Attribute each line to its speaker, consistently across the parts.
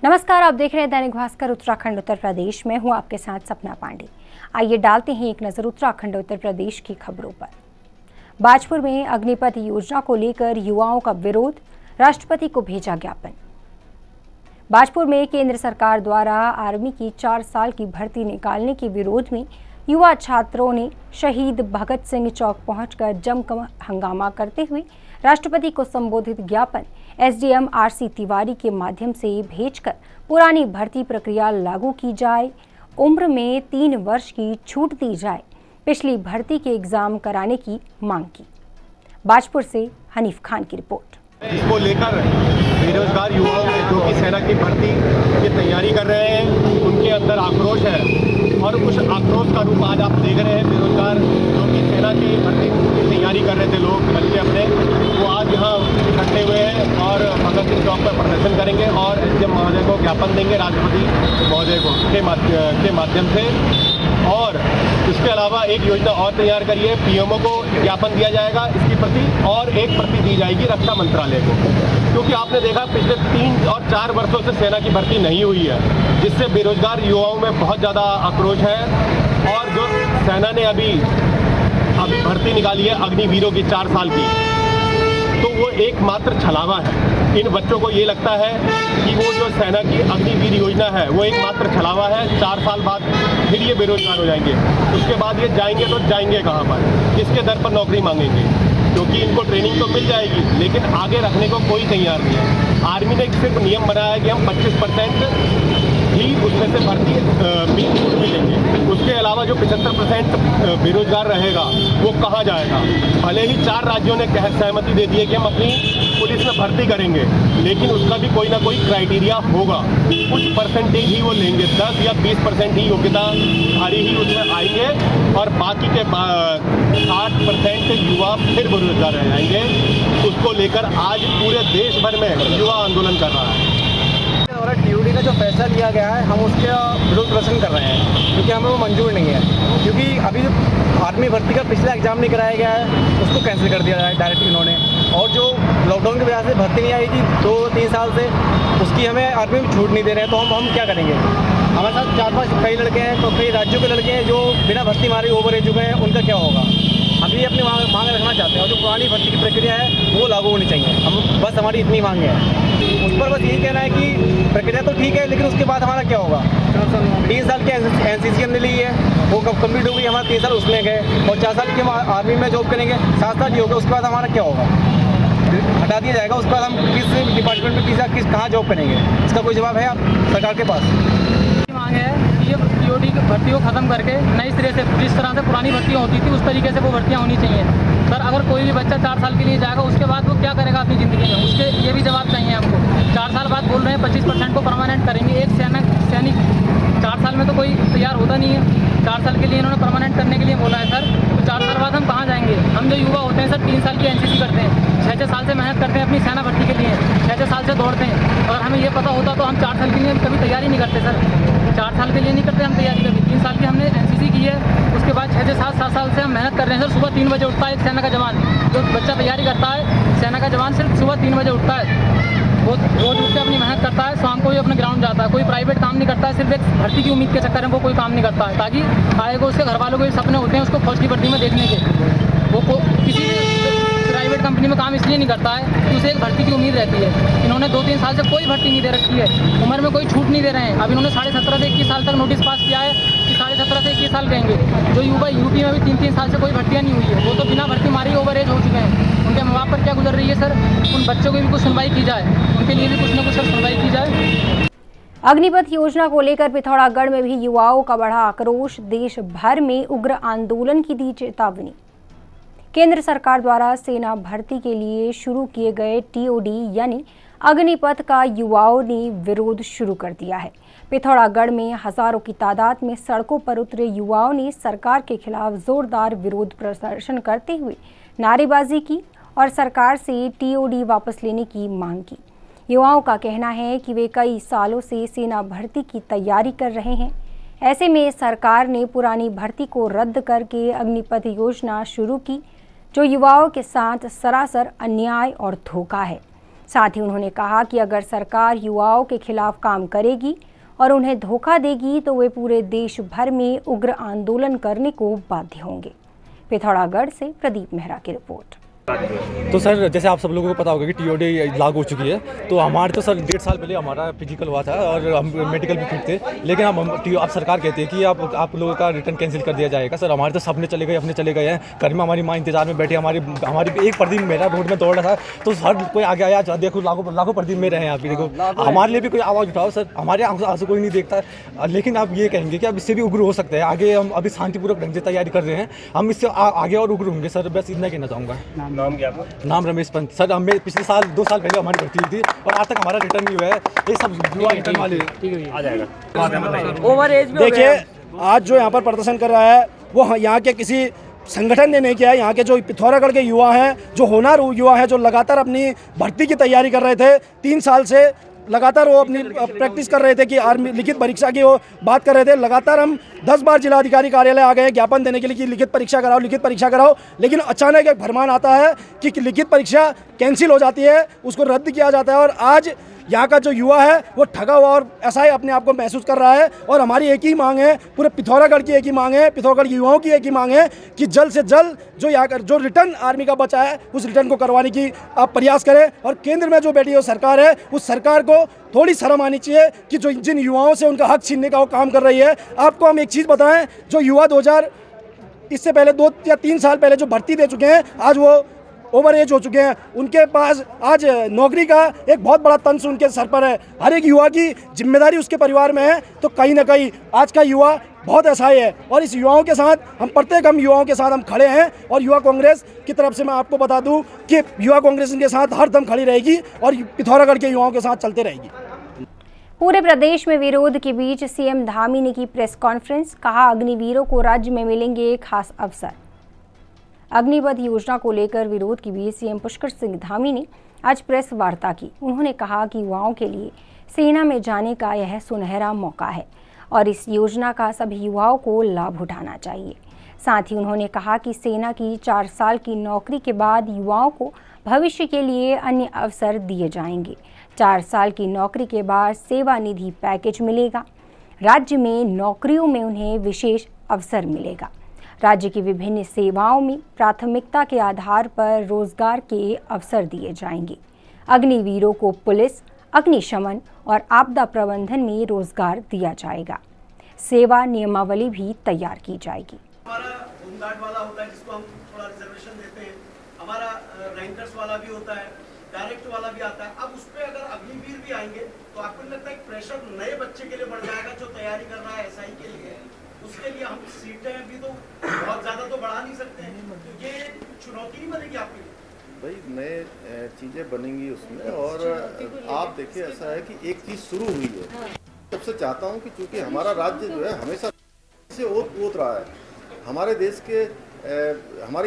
Speaker 1: नमस्कार, आप देख रहे हैं दैनिक भास्कर उत्तराखंड उत्तर प्रदेश में। हूं आपके साथ सपना पांडे। आइए डालते हैं एक नजर उत्तराखंड उत्तर प्रदेश की खबरों पर। बाजपुर में अग्निपथ योजना को लेकर युवाओं का विरोध, राष्ट्रपति को भेजा ज्ञापन। बाजपुर में केंद्र सरकार द्वारा आर्मी की 4 साल की भर्ती निकालने के विरोध में युवा छात्रों ने शहीद भगत सिंह चौक पहुंचकर जमकर हंगामा करते हुए राष्ट्रपति को संबोधित ज्ञापन एसडीएम आरसी तिवारी के माध्यम से भेजकर पुरानी भर्ती प्रक्रिया लागू की जाए, उम्र में 3 वर्ष की छूट दी जाए, पिछली भर्ती के एग्जाम कराने की मांग की। बाजपुर से हनीफ खान की रिपोर्ट।
Speaker 2: इसको लेकर बेरोजगार युवाओं जो कि सेना की भर्ती की तैयारी कर रहे हैं, उनके अंदर आक्रोश है और उस आक्रोश का रूप आज आप देख रहे हैं। बेरोजगार जो कि सेना की भर्ती की तैयारी कर रहे थे लोग, बच्चे अपने, वो आज यहाँ इकट्ठे हुए हैं और भगत सिंह चौक पर प्रदर्शन करेंगे और एसडीएम महोदय को ज्ञापन देंगे, राष्ट्रपति महोदय को के माध्यम से। और इसके अलावा एक योजना और तैयार करिए, पीएमओ को ज्ञापन दिया जाएगा इसकी प्रति, और एक प्रति दी जाएगी रक्षा मंत्रालय को, क्योंकि आपने देखा पिछले 3 और 4 वर्षों से सेना की भर्ती नहीं हुई है, जिससे बेरोजगार युवाओं में बहुत ज़्यादा आक्रोश है। और जो सेना ने अभी भर्ती निकाली है अग्निवीरों की 4 साल की, तो वो एकमात्र छलावा है। इन बच्चों को ये लगता है कि वो जो सेना की अग्निवीर योजना है वो एकमात्र छलावा है। 4 साल बाद फिर ये बेरोजगार हो जाएंगे, उसके बाद ये जाएंगे तो जाएंगे कहाँ पर, किसके दर पर नौकरी मांगेंगे, क्योंकि इनको ट्रेनिंग तो मिल जाएगी लेकिन आगे रखने को कोई तैयार नहीं है। आर्मी ने सिर्फ नियम बनाया है कि हम 25% ही उसमें से भर्ती मिलेंगे, उसके अलावा जो 75% बेरोजगार रहेगा वो कहाँ जाएगा। भले ही 4 राज्यों ने सहमति दे दी है कि हम अपनी पुलिस में भर्ती करेंगे, लेकिन उसका भी कोई ना कोई क्राइटेरिया होगा। कुछ परसेंटेज ही वो लेंगे, 10 या 20% ही योग्यताधारी ही उसमें आएंगे और बाकी के 60% युवा फिर बेरोजगार रह जाएंगे। उसको लेकर आज पूरे देश भर में युवा आंदोलन कर रहा है।
Speaker 3: और टीओडी का जो फैसला लिया गया है, हम उसका विरोध प्रदर्शन कर रहे हैं, क्योंकि हमें वो मंजूर नहीं है। क्योंकि अभी आर्मी भर्ती का पिछला एग्जाम नहीं कराया गया है, उसको कैंसिल कर दिया है डायरेक्ट इन्होंने। और जो लॉकडाउन की वजह से भर्ती नहीं आई थी 2-3 साल से, उसकी हमें आर्मी में छूट नहीं दे रहे हैं, तो हम क्या करेंगे। हमारे साथ 4-5 कई लड़के हैं, तो कई राज्यों के लड़के हैं जो बिना भर्ती मारे ओवर एज चुके हैं, उनका क्या होगा। हम भी अपनी मांग रखना चाहते हैं और जो पुरानी भर्ती की प्रक्रिया है वो लागू होनी चाहिए। हम बस हमारी इतनी मांग है, उस पर बस यही कहना है कि प्रक्रिया तो ठीक है, लेकिन उसके बाद हमारा क्या होगा। 3 साल की एनसीसी हमने ली है, वो कब कंप्लीट होगी, हमारा 3 साल उसमें गए, और 4 साल की हम आर्मी में जॉब करेंगे, 7 साल ही होगा, उसके बाद हमारा क्या होगा, हटा दिया जाएगा। उसके बाद हम किस डिपार्टमेंट में कहाँ जॉब करेंगे, इसका कोई जवाब है आप सरकार के पास।
Speaker 4: मांग है कि ये टीओडी की भर्ती को ख़त्म करके नई सिरे से जिस तरह से पुरानी भर्तियाँ होती थी उस तरीके से वो भर्तियाँ होनी चाहिए। सर, अगर कोई भी बच्चा 4 साल के लिए जाएगा, उसके बाद वो क्या करेगा अपनी ज़िंदगी में, उसके ये भी जवाब चाहिए हमको। 4 साल बाद बोल रहे हैं 25% को परमानेंट करेंगे। एक सैनिक 4 साल में तो कोई तैयार होता नहीं है। 4 साल के लिए इन्होंने परमानेंट करने के लिए बोला है सर, तो 4 साल बाद हम कहाँ जाएंगे। हम जो युवा होते हैं सर, 3 साल की एनसीसी करते हैं, 6-6 साल से मेहनत करते हैं अपनी सेना भर्ती के लिए, 6-6 साल से दौड़ते हैं। अगर हमें ये पता होता तो हम 4 साल के लिए कभी तैयारी नहीं करते सर। 4 साल के लिए नहीं करते हम तैयारी कभी। 3 साल की हमने एनसीसी की है, उसके बाद 6-7 साल से हम मेहनत कर रहे हैं सर। सुबह 3 बजे उठता है एक सेना का जवान, जो बच्चा तैयारी करता है सेना का जवान सिर्फ सुबह 3 बजे उठता है। वो रोज उठ के अपनी मेहनत करता है, शाम को भी अपने ग्राउंड जाता है। कोई प्राइवेट काम नहीं करता है, सिर्फ एक भर्ती की उम्मीद के चक्कर में वो कोई काम नहीं करता है, ताकि आएगा उसके घर वालों के भी सपने होते हैं उसको फौज की भर्ती में देखने के। वो किसी भी प्राइवेट कंपनी में काम इसलिए नहीं करता है कि उसे एक भर्ती की उम्मीद रहती है। इन्होंने 2-3 साल से कोई भर्ती नहीं दे रखी है, उम्र में कोई छूट नहीं दे रहे हैं। अब इन्होंने 17.5 से 21 साल तक नोटिस पास किया है कि 17.5 से 21 साल रहेंगे। जो युवा यूपी में भी 3-3 साल से कोई भर्तियाँ नहीं हुई है, वो तो बिना भर्ती मारी ओवर एज हो चुके हैं। उनके माँ बाप पर क्या गुजर रही है सर, उन बच्चों की भी कुछ सुनवाई की जाए, उनके लिए भी कुछ न कुछ सुनवाई की जाए।
Speaker 1: अग्निपथ योजना को लेकर पिथौरागढ़ में भी युवाओं का बढ़ा आक्रोश, देश भर में उग्र आंदोलन की दी चेतावनी। केंद्र सरकार द्वारा सेना भर्ती के लिए शुरू किए गए टीओडी यानी अग्निपथ का युवाओं ने विरोध शुरू कर दिया है। पिथौरागढ़ में हजारों की तादाद में सड़कों पर उतरे युवाओं ने सरकार के खिलाफ जोरदार विरोध प्रदर्शन करते हुए नारेबाजी की और सरकार से टीओडी वापस लेने की मांग की। युवाओं का कहना है कि वे कई सालों से सेना भर्ती की तैयारी कर रहे हैं। ऐसे में सरकार ने पुरानी भर्ती को रद्द करके अग्निपथ योजना शुरू की, जो युवाओं के साथ सरासर अन्याय और धोखा है। साथ ही उन्होंने कहा कि अगर सरकार युवाओं के खिलाफ काम करेगी और उन्हें धोखा देगी तो वे पूरे देश भर में उग्र आंदोलन करने को बाध्य होंगे। पिथौरागढ़ से प्रदीप मेहरा की रिपोर्ट।
Speaker 5: तो सर, जैसे आप सब लोगों को पता होगा कि टीओडी लागू हो चुकी है, तो हमारे तो सर 1.5 साल पहले हमारा फिजिकल हुआ था और हम मेडिकल भी फिट थे, लेकिन अब सरकार कहती है कि आप लोगों का रिटर्न कैंसिल कर दिया जाएगा। सर, हमारे तो सपने चले गए, अपने चले गए हैं। घर में हमारी माँ इंतजार में बैठी, हमारी एक प्रदीप मेरा रोड में दौड़ रहा था, तो हर कोई आगे आया, देखो लाखों प्रदीप मेरे हैं। आप देखो, हमारे लिए भी कोई आवाज़ उठाओ सर, हमारे आंसू कोई नहीं देखता। लेकिन आप ये कहेंगे कि अब इससे भी उग्र हो सकते हैं। आगे हम अभी शांतिपूर्वक ढंग से तैयारी कर रहे हैं, हम इससे आगे और उग्र होंगे सर। बस इतना कहना चाहूँगा।
Speaker 2: नाम क्या आपका?
Speaker 5: नाम रमेश पंत सर। हमें पिछले साल 2 साल पहले हमारी भर्ती हुई थी और आज तक हमारा रिटर्न नहीं हुआ है। ये सब युवा रिटर्न वाले
Speaker 2: आ जाएगा।
Speaker 6: ओवर एज देखिए, आज जो यहाँ पर प्रदर्शन कर रहा है वो यहाँ के किसी संगठन ने नहीं किया है। यहाँ के जो पिथौरागढ़ के युवा हैं, जो होनहार युवा हैं, जो लगातार अपनी भर्ती की तैयारी कर रहे थे 3 साल से, लगातार वो अपनी प्रैक्टिस कर रहे थे कि आर्मी लिखित परीक्षा की वो बात कर रहे थे। लगातार हम 10 बार जिलाधिकारी कार्यालय आ गए ज्ञापन देने के लिए कि लिखित परीक्षा कराओ, लेकिन अचानक एक फरमान आता है कि लिखित परीक्षा कैंसिल हो जाती है, उसको रद्द किया जाता है। और आज यहाँ का जो युवा है वो ठगा हुआ और ऐसा ही अपने आप को महसूस कर रहा है। और हमारी एक ही मांग है, पूरे पिथौरागढ़ की एक ही मांग है, पिथौरागढ़ के युवाओं की एक ही मांग है कि जल्द से जल्द जो यहाँ का जो रिटर्न आर्मी का बचा है उस रिटर्न को करवाने की आप प्रयास करें। और केंद्र में जो बैठी हुई सरकार है, उस सरकार को थोड़ी शर्म आनी चाहिए कि जो जिन युवाओं से उनका हक छीनने का वो काम कर रही है। आपको हम एक चीज़ बताएं, जो युवा 2000 इससे पहले 2 या 3 साल पहले जो भर्ती दे चुके हैं, आज वो ओवर एज हो चुके हैं, उनके पास आज नौकरी का एक बहुत बड़ा तंज उनके सर पर है। हर एक युवा की जिम्मेदारी उसके परिवार में है। तो कहीं ना कहीं आज का युवा बहुत असहाय है और इस युवाओं के साथ हम युवाओं के साथ हम खड़े हैं। और युवा कांग्रेस की तरफ से मैं आपको बता दूं कि युवा कांग्रेस इनके साथ हर दम खड़ी रहेगी और पिथौरागढ़ के युवाओं के साथ चलते रहेगी।
Speaker 1: पूरे प्रदेश में विरोध के बीच सीएम धामी ने की प्रेस कॉन्फ्रेंस, कहा अग्निवीरों को राज्य में मिलेंगे खास अवसर। अग्निपथ योजना को लेकर विरोध के बीच सीएम पुष्कर सिंह धामी ने आज प्रेस वार्ता की। उन्होंने कहा कि युवाओं के लिए सेना में जाने का यह सुनहरा मौका है और इस योजना का सभी युवाओं को लाभ उठाना चाहिए। साथ ही उन्होंने कहा कि सेना की 4 साल की नौकरी के बाद युवाओं को भविष्य के लिए अन्य अवसर दिए जाएंगे। 4 साल की नौकरी के बाद सेवा निधि पैकेज मिलेगा। राज्य में नौकरियों में उन्हें विशेष अवसर मिलेगा। राज्य की विभिन्न सेवाओं में प्राथमिकता के आधार पर रोजगार के अवसर दिए जाएंगे। अग्निवीरों को पुलिस, अग्निशमन और आपदा प्रबंधन में रोजगार दिया जाएगा। सेवा नियमावली भी तैयार की जाएगी।
Speaker 7: हमारा होमगार्ड वाला होता है जिसको हम थोड़ा रिजर्वेशन देते हैं, हमारा रैंकर्स वाला भी होता है, डायरेक्ट वाला भी आता है। अब उस पर अगर अग्निवीर भी आएंगे तो आपको लगता है प्रेशर नए बच्चे के लिए बढ़ जाएगा जो तैयारी कर रहा है एसआई के लिए। उसके लिए हम सीटें भी तो बहुत ज़्यादा तो बढ़ा नहीं सकते हैं, तो ये चुनौती नहीं बनेगी आपके लिए?
Speaker 8: भाई नए चीज़ें बनेंगी उसमें। और आप देखिए, ऐसा है कि एक चीज़ शुरू हुई है। सबसे चाहता हूँ कि चूँकि हमारा राज्य जो है हमेशा से ओत रहा है, हमारी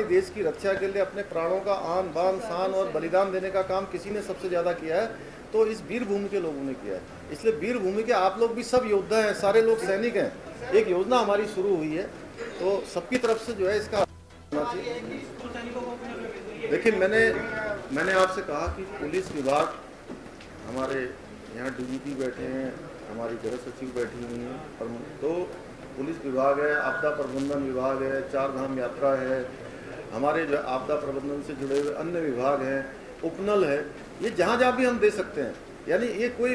Speaker 8: देश की रक्षा के लिए अपने प्राणों का आन बान शान और बलिदान देने का काम किसी ने सबसे ज़्यादा किया है, तो इस वीर भूमि के लोगों ने किया है। इसलिए वीर भूमि के आप लोग भी सब योद्धा हैं, सारे लोग सैनिक हैं। एक योजना हमारी शुरू हुई है, तो सबकी तरफ से जो है इसका होना चाहिए। देखिए, मैंने आपसे कहा कि पुलिस विभाग, हमारे यहाँ डीजीपी बैठे हैं, हमारी गृह सचिव बैठी हुई हैं, तो पुलिस विभाग है, आपदा प्रबंधन विभाग है, 4 धाम यात्रा है, हमारे जो आपदा प्रबंधन से जुड़े हुए अन्य विभाग हैं, उपनल है, ये जहाँ भी हम दे सकते हैं। यानी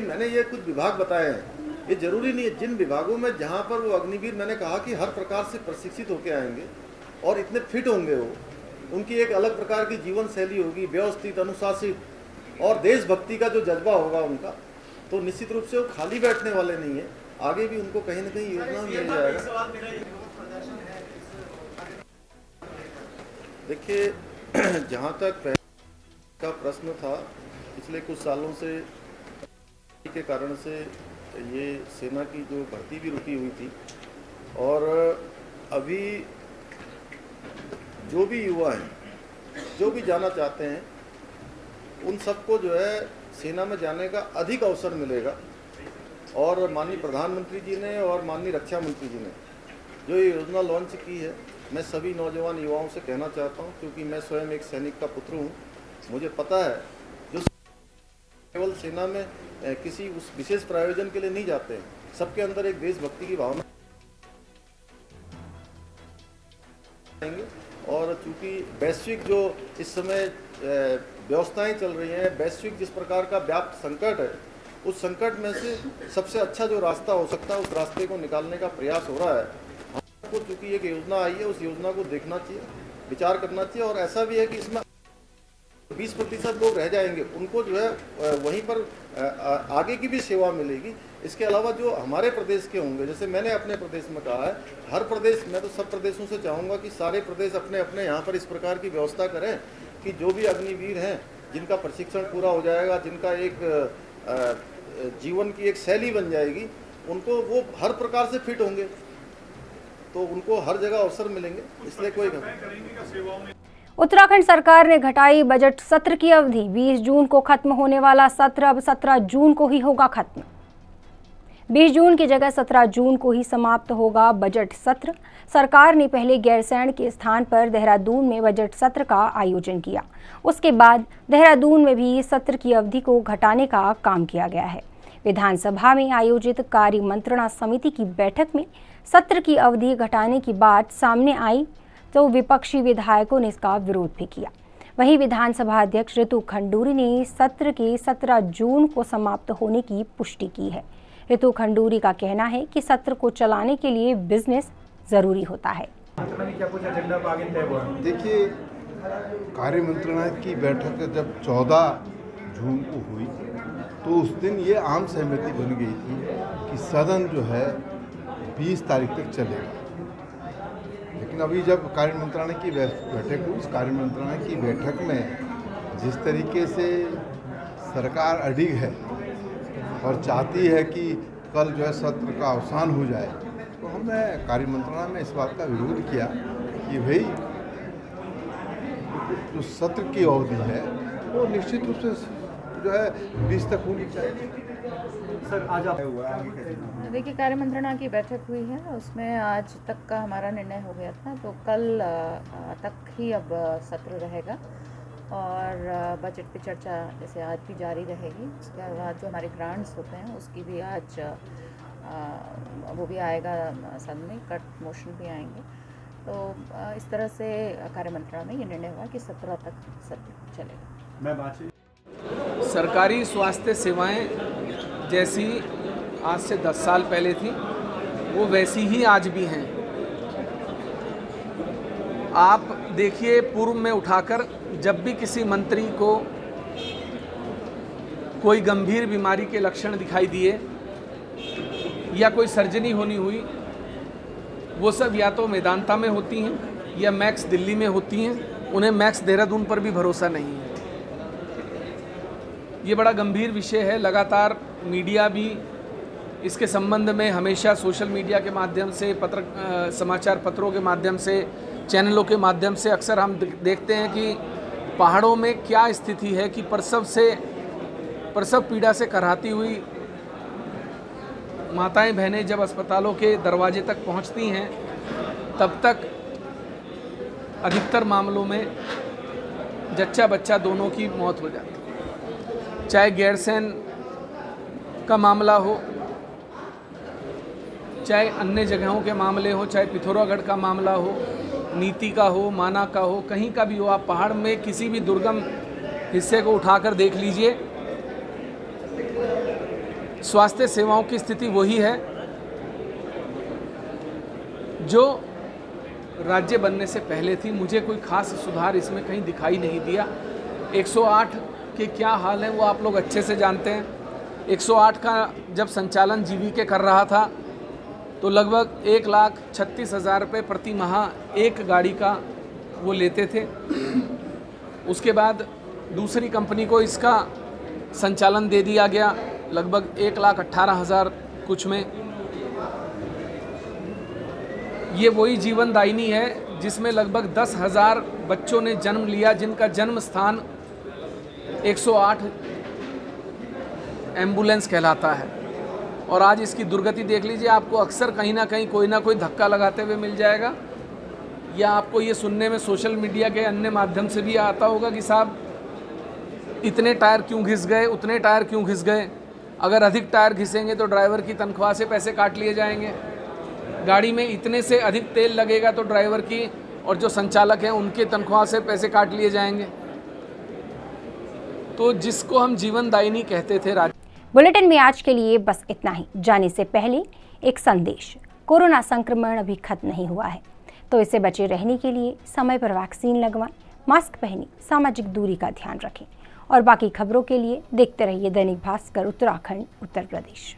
Speaker 8: मैंने ये कुछ विभाग बताए हैं, ये जरूरी नहीं है। जिन विभागों में जहाँ पर वो अग्निवीर, मैंने कहा कि हर प्रकार से प्रशिक्षित होकर आएंगे और इतने फिट होंगे, वो उनकी एक अलग प्रकार की जीवन शैली होगी, व्यवस्थित, अनुशासित और देशभक्ति का जो जज्बा होगा उनका, तो निश्चित रूप से वो खाली बैठने वाले नहीं है। आगे भी उनको कहीं ना कहीं योजना मिल जाएगा। देखिए, जहाँ तक का प्रश्न था, पिछले कुछ सालों से के कारण से ये सेना की जो भर्ती भी रुकी हुई थी, और अभी जो भी युवा हैं, जो भी जाना चाहते हैं, उन सबको जो है सेना में जाने का अधिक अवसर मिलेगा। और माननीय प्रधानमंत्री जी ने और माननीय रक्षा मंत्री जी ने जो ये योजना लॉन्च की है, मैं सभी नौजवान युवाओं से कहना चाहता हूँ, क्योंकि मैं स्वयं एक सैनिक का पुत्र हूँ, मुझे पता है जो केवल सेना में किसी उस विशेष प्रयोजन के लिए नहीं जाते हैं, सबके अंदर एक देशभक्ति की भावना आएंगे। और चूंकि वैश्विक जो इस समय व्यवस्थाएं चल रही हैं, वैश्विक जिस प्रकार का व्याप्त संकट है, उस संकट में से सबसे अच्छा जो रास्ता हो सकता है उस रास्ते को निकालने का प्रयास हो रहा है। हमको चूंकि एक योजना आई है, उस योजना को देखना चाहिए, विचार करना चाहिए। और ऐसा भी है कि इसमें 20% लोग रह जाएंगे, उनको जो है वहीं पर आगे की भी सेवा मिलेगी। इसके अलावा जो हमारे प्रदेश के होंगे, जैसे मैंने अपने प्रदेश में कहा है, हर प्रदेश, मैं तो सब प्रदेशों से चाहूँगा कि सारे प्रदेश अपने अपने यहाँ पर इस प्रकार की व्यवस्था करें कि जो भी अग्निवीर हैं, जिनका प्रशिक्षण पूरा हो जाएगा, जिनका एक जीवन की एक शैली बन जाएगी, उनको वो हर प्रकार से फिट होंगे, तो उनको हर जगह अवसर मिलेंगे। इसलिए कोई
Speaker 1: उत्तराखंड सरकार ने घटाई बजट सत्र की अवधि। 20 जून को खत्म होने वाला सत्र अब 17 जून को ही होगा खत्म। 20 जून की जगह 17 जून को ही समाप्त होगा बजट सत्र। सरकार ने पहले गैरसैंण के स्थान पर देहरादून में बजट सत्र का आयोजन किया। उसके बाद देहरादून में भी सत्र की अवधि को घटाने का काम किया गया है। विधानसभा में आयोजित कार्य मंत्रणा समिति की बैठक में सत्र की अवधि घटाने की बात सामने आई तो विपक्षी विधायकों ने इसका विरोध भी किया। वहीं विधानसभा अध्यक्ष ऋतु खंडूरी ने सत्र के 17 जून को समाप्त होने की पुष्टि की है। ऋतु खंडूरी का कहना है कि सत्र को चलाने के लिए बिजनेस जरूरी होता है।
Speaker 9: देखिए, कार्य मंत्रणा की बैठक जब 14 जून को हुई तो उस दिन ये आम सहमति बन गई थी कि सदन जो है 20 तारीख तक चलेगा। लेकिन अभी जब कार्य मंत्रणा की बैठक हुई, इस कार्य मंत्रणा की बैठक में जिस तरीके से सरकार अडिग है और चाहती है कि कल जो है सत्र का अवसान हो जाए, तो हमने कार्य मंत्रणा में इस बात का विरोध किया कि भाई जो सत्र की अवधि है वो निश्चित रूप से जो है 20 तक होनी चाहिए।
Speaker 3: सर आज आप
Speaker 10: देखिए, कार्य मंत्रणा की बैठक हुई है, उसमें आज तक का हमारा निर्णय हो गया था, तो कल तक ही अब सत्र रहेगा और बजट पे चर्चा जैसे आज भी जारी रहेगी। उसके बाद जो हमारे ग्रांट्स होते हैं उसकी भी आज वो भी आएगा सदन में, कट मोशन भी आएंगे। तो इस तरह से कार्य मंत्रणा में ये निर्णय हुआ कि 17 तक सत्र चलेगा।
Speaker 11: सरकारी स्वास्थ्य सेवाएं जैसी आज से 10 साल पहले थी वो वैसी ही आज भी हैं। आप देखिए, पूर्व में उठाकर जब भी किसी मंत्री को कोई गंभीर बीमारी के लक्षण दिखाई दिए या कोई सर्जरी होनी हुई, वो सब या तो मेदांता में होती हैं या मैक्स दिल्ली में होती हैं। उन्हें मैक्स देहरादून पर भी भरोसा नहीं है। ये बड़ा गंभीर विषय है। लगातार मीडिया भी इसके संबंध में हमेशा सोशल मीडिया के माध्यम से, समाचार पत्रों के माध्यम से, चैनलों के माध्यम से अक्सर हम देखते हैं कि पहाड़ों में क्या स्थिति है कि प्रसव पीड़ा से कराहती हुई माताएं बहनें जब अस्पतालों के दरवाजे तक पहुंचती हैं तब तक अधिकतर मामलों में जच्चा बच्चा दोनों की मौत हो जाती है। चाहे गैरसैंण का मामला हो, चाहे अन्य जगहों के मामले हो, चाहे पिथौरागढ़ का मामला हो, नीति का हो, माना का हो, कहीं का भी हो, आप पहाड़ में किसी भी दुर्गम हिस्से को उठाकर देख लीजिए, स्वास्थ्य सेवाओं की स्थिति वही है जो राज्य बनने से पहले थी। मुझे कोई खास सुधार इसमें कहीं दिखाई नहीं दिया। 108 के क्या हाल है वो आप लोग अच्छे से जानते हैं। 108 का जब संचालन जीवीके कर रहा था तो लगभग 1,36,000 रुपये प्रति माह एक गाड़ी का वो लेते थे। उसके बाद दूसरी कंपनी को इसका संचालन दे दिया गया लगभग 1,18,000 कुछ में। ये वही जीवनदायिनी है जिसमें लगभग 10,000 बच्चों ने जन्म लिया, जिनका जन्म स्थान 108 एम्बुलेंस कहलाता है। और आज इसकी दुर्गति देख लीजिए, आपको अक्सर कहीं ना कहीं कोई ना कोई धक्का लगाते हुए मिल जाएगा, या आपको ये सुनने में सोशल मीडिया के अन्य माध्यम से भी आता होगा कि साहब इतने टायर क्यों घिस गए, उतने टायर क्यों घिस गए। अगर अधिक टायर घिसेंगे तो ड्राइवर की तनख्वाह से पैसे काट लिए जाएंगे। गाड़ी में इतने से अधिक तेल लगेगा तो ड्राइवर की और जो संचालक हैं उनके तनख्वाह से पैसे काट लिए जाएंगे। तो जिसको हम जीवनदायिनी कहते थे
Speaker 1: बुलेटिन में आज के लिए बस इतना ही। जाने से पहले एक संदेश, कोरोना संक्रमण अभी खत्म नहीं हुआ है, तो इससे बचे रहने के लिए समय पर वैक्सीन लगवाएं, मास्क पहनें, सामाजिक दूरी का ध्यान रखें और बाकी खबरों के लिए देखते रहिए दैनिक भास्कर उत्तराखंड उत्तर प्रदेश।